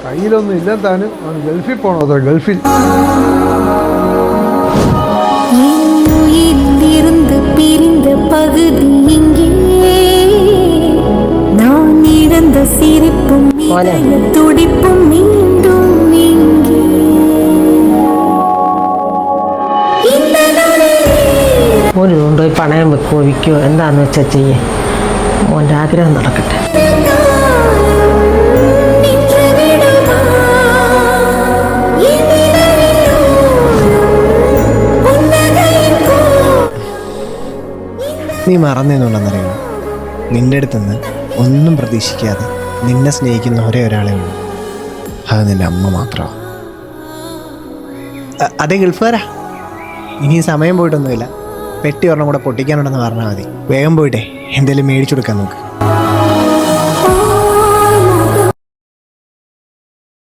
കയ്യിലൊന്നും ഇല്ല താനും. അവൻ ഗൾഫിൽ പോകണോ? അത്ര ഗൾഫിൽ பிரிந்த பகுதி இங்கே நான் இழந்த சிரிப்பும் துடிப்பும் மீண்டும் இங்கே മോന് കൊണ്ടുപോയി പണയം വെക്കുമോ വിൽക്കുമോ എന്താണെന്ന് വെച്ചാൽ ചെയ്യേ. മോൻ്റെ ആഗ്രഹം നടക്കട്ടെ. നീ മറന്നെന്നുണ്ടെന്നറിയുമോ? നിൻ്റെ അടുത്തുനിന്ന് ഒന്നും പ്രതീക്ഷിക്കാതെ നിന്നെ സ്നേഹിക്കുന്ന ഒരേ ഒരാളെ ഉള്ളൂ. അത് നിൻ്റെ അമ്മ മാത്രമാണ്. അതേ ഗൾഫുകാരാ. ഇനി സമയം പോയിട്ടൊന്നുമില്ല. പെട്ടി ഒരെണ്ണം കൂടെ പൊട്ടിക്കാനുണ്ടെന്ന് പറഞ്ഞാൽ മതി. വേഗം പോയിട്ടേ എന്തെങ്കിലും മേടിച്ചു കൊടുക്കാൻ നോക്ക്.